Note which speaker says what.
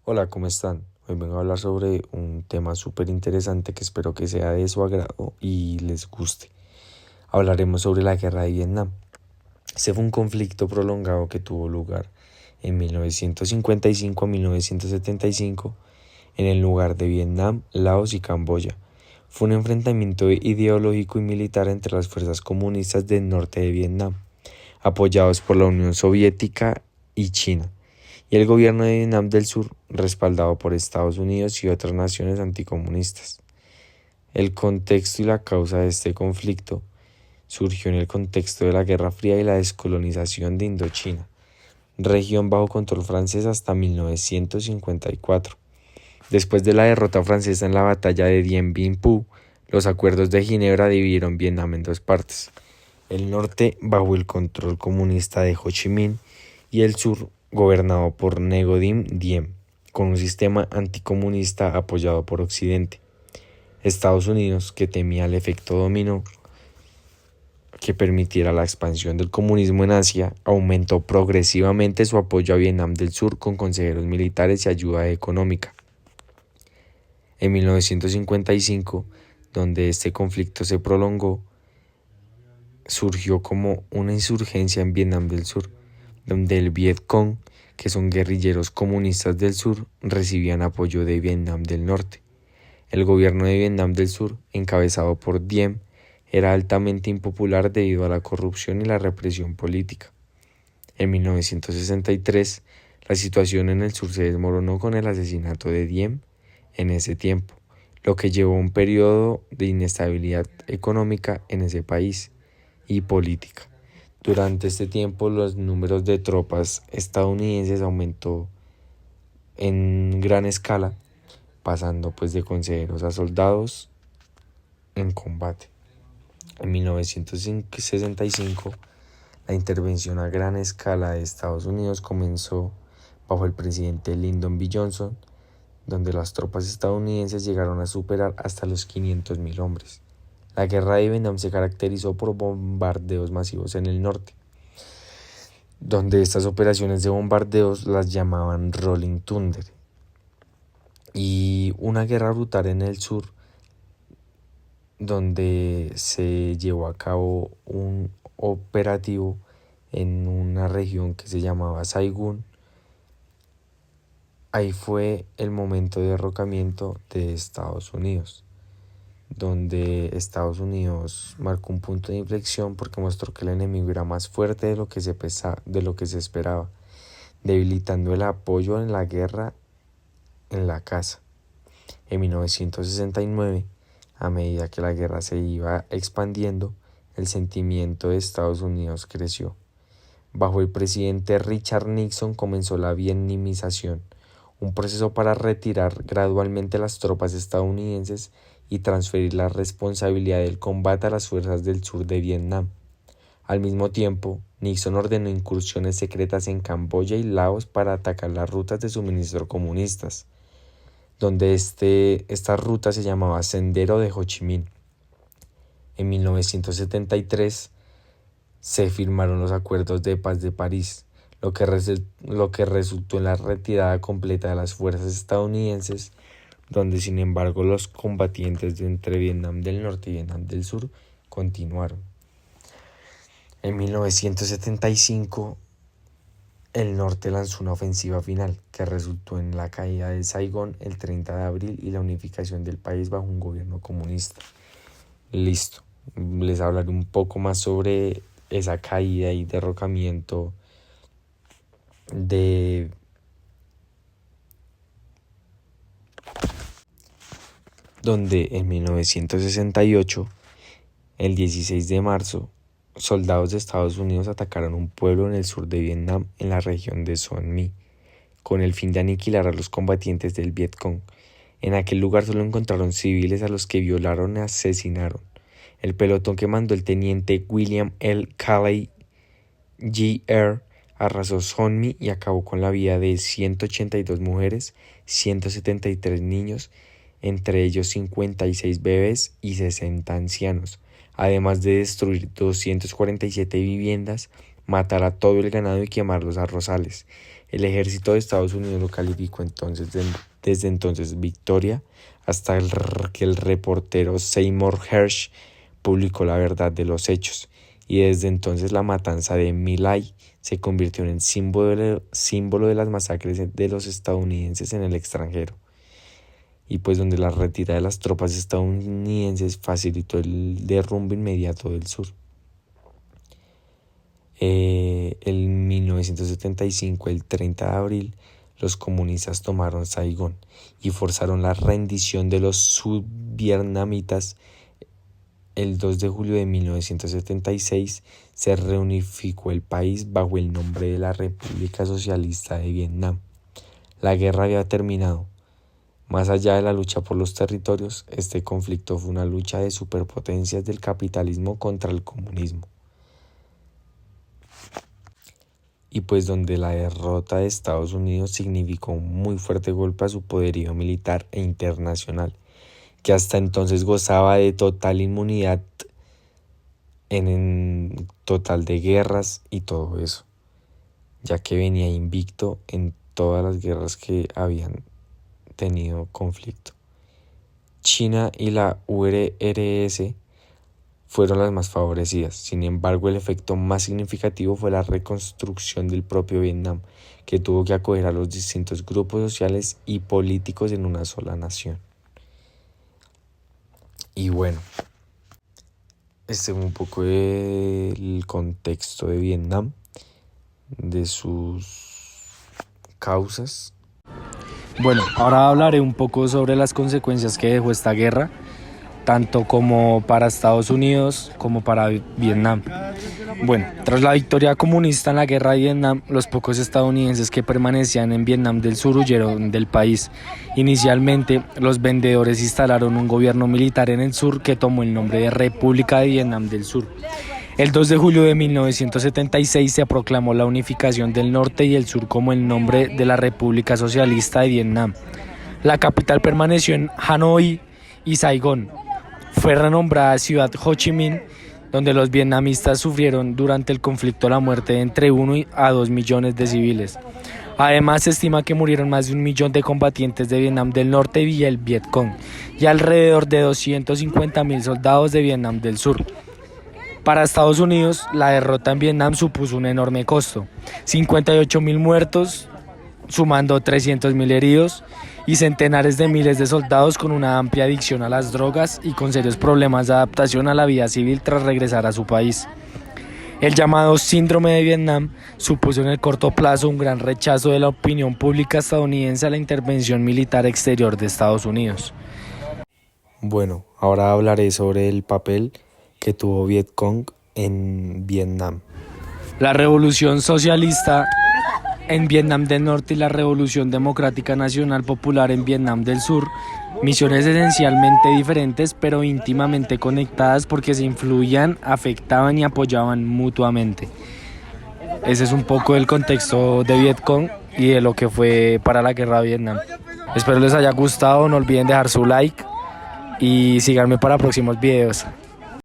Speaker 1: Hola, ¿cómo están? Hoy vengo a hablar sobre un tema súper interesante que espero que sea de su agrado y les guste. Hablaremos sobre la guerra de Vietnam. Este fue un conflicto prolongado que tuvo lugar en 1955 a 1975 en el lugar de Vietnam, Laos y Camboya. Fue un enfrentamiento ideológico y militar entre las fuerzas comunistas del norte de Vietnam, apoyados por la Unión Soviética y China, y el gobierno de Vietnam del Sur, respaldado por Estados Unidos y otras naciones anticomunistas. El contexto y la causa de este conflicto surgió en el contexto de la Guerra Fría y la descolonización de Indochina, región bajo control francés hasta 1954. Después de la derrota francesa en la batalla de Dien Bien Phu, los acuerdos de Ginebra dividieron Vietnam en dos partes: el norte bajo el control comunista de Ho Chi Minh y el sur gobernado por Ngo Diem, con un sistema anticomunista apoyado por Occidente. Estados Unidos, que temía el efecto dominó que permitiera la expansión del comunismo en Asia, aumentó progresivamente su apoyo a Vietnam del Sur con consejeros militares y ayuda económica. En 1955, donde este conflicto se prolongó, surgió como una insurgencia en Vietnam del Sur, donde el Viet Cong, que son guerrilleros comunistas del sur, recibían apoyo de Vietnam del Norte. El gobierno de Vietnam del Sur, encabezado por Diem, era altamente impopular debido a la corrupción y la represión política. En 1963, la situación en el sur se desmoronó con el asesinato de Diem en ese tiempo, lo que llevó a un periodo de inestabilidad económica en ese país y política. Durante este tiempo, los números de tropas estadounidenses aumentó en gran escala, pasando de consejeros a soldados en combate. En 1965, la intervención a gran escala de Estados Unidos comenzó bajo el presidente Lyndon B. Johnson, donde las tropas estadounidenses llegaron a superar hasta los 500,000 hombres. La guerra de Vietnam se caracterizó por bombardeos masivos en el norte, donde estas operaciones de bombardeos las llamaban Rolling Thunder, y una guerra brutal en el sur, donde se llevó a cabo un operativo en una región que se llamaba Saigon. Ahí fue el momento de derrocamiento de Estados Unidos, donde Estados Unidos marcó un punto de inflexión porque mostró que el enemigo era más fuerte de lo que se esperaba, debilitando el apoyo en la guerra en la casa. En 1969, a medida que la guerra se iba expandiendo, el sentimiento de Estados Unidos creció. Bajo el presidente Richard Nixon comenzó la vietnamización, un proceso para retirar gradualmente las tropas estadounidenses y transferir la responsabilidad del combate a las fuerzas del sur de Vietnam. Al mismo tiempo, Nixon ordenó incursiones secretas en Camboya y Laos para atacar las rutas de suministro comunistas, donde esta ruta se llamaba Sendero de Ho Chi Minh. En 1973 se firmaron los acuerdos de paz de París, lo que resultó en la retirada completa de las fuerzas estadounidenses, donde sin embargo los combatientes entre Vietnam del Norte y Vietnam del Sur continuaron. En 1975, el norte lanzó una ofensiva final que resultó en la caída de Saigón el 30 de abril y la unificación del país bajo un gobierno comunista. Listo, les hablaré un poco más sobre esa caída y derrocamiento donde en 1968, el 16 de marzo, soldados de Estados Unidos atacaron un pueblo en el sur de Vietnam, en la región de Son My, con el fin de aniquilar a los combatientes del Viet Cong. En aquel lugar solo encontraron civiles a los que violaron y asesinaron. El pelotón que mandó el teniente William L. Calley Jr. arrasó Son My y acabó con la vida de 182 mujeres, 173 niños, entre ellos 56 bebés y 60 ancianos, además de destruir 247 viviendas, matar a todo el ganado y quemar los arrozales. El ejército de Estados Unidos lo calificó desde entonces victoria hasta que el reportero Seymour Hersh publicó la verdad de los hechos, y desde entonces la matanza de My Lai se convirtió en el símbolo de las masacres de los estadounidenses en el extranjero, y pues donde la retirada de las tropas estadounidenses facilitó el derrumbe inmediato del sur. En 1975, el 30 de abril, los comunistas tomaron Saigón y forzaron la rendición de los sudvietnamitas. El 2 de julio de 1976 se reunificó el país bajo el nombre de la República Socialista de Vietnam. La guerra había terminado. Más allá de la lucha por los territorios, este conflicto fue una lucha de superpotencias del capitalismo contra el comunismo. Y pues donde la derrota de Estados Unidos significó un muy fuerte golpe a su poderío militar e internacional, que hasta entonces gozaba de total inmunidad en total de guerras y todo eso, ya que venía invicto en todas las guerras que habían tenido conflicto. China y la URSS fueron las más favorecidas. Sin embargo, el efecto más significativo fue la reconstrucción del propio Vietnam, que tuvo que acoger a los distintos grupos sociales y políticos en una sola nación. Y bueno, este es un poco del contexto de Vietnam, de sus causas.
Speaker 2: Bueno, ahora hablaré un poco sobre las consecuencias que dejó esta guerra, tanto como para Estados Unidos como para Vietnam. Bueno, tras la victoria comunista en la guerra de Vietnam, los pocos estadounidenses que permanecían en Vietnam del Sur huyeron del país. Inicialmente, los vendedores instalaron un gobierno militar en el sur que tomó el nombre de República de Vietnam del Sur. El 2 de julio de 1976 se proclamó la unificación del norte y el sur como el nombre de la República Socialista de Vietnam. La capital permaneció en Hanoi y Saigón. Fue renombrada ciudad Ho Chi Minh, donde los vietnamitas sufrieron durante el conflicto la muerte de entre 1 a 2 millones de civiles. Además, se estima que murieron más de 1 millón de combatientes de Vietnam del Norte y el Vietcong, y alrededor de 250,000 soldados de Vietnam del Sur. Para Estados Unidos, la derrota en Vietnam supuso un enorme costo: 58,000 muertos, sumando 300,000 heridos, y centenares de miles de soldados con una amplia adicción a las drogas y con serios problemas de adaptación a la vida civil tras regresar a su país. El llamado Síndrome de Vietnam supuso en el corto plazo un gran rechazo de la opinión pública estadounidense a la intervención militar exterior de Estados Unidos.
Speaker 1: Bueno, ahora hablaré sobre el papel que tuvo Vietcong en Vietnam.
Speaker 2: La revolución socialista en Vietnam del Norte y la Revolución Democrática Nacional Popular en Vietnam del Sur, misiones esencialmente diferentes pero íntimamente conectadas porque se influían, afectaban y apoyaban mutuamente. Ese es un poco el contexto de Vietcong y de lo que fue para la guerra de Vietnam. Espero les haya gustado, no olviden dejar su like y síganme para próximos videos.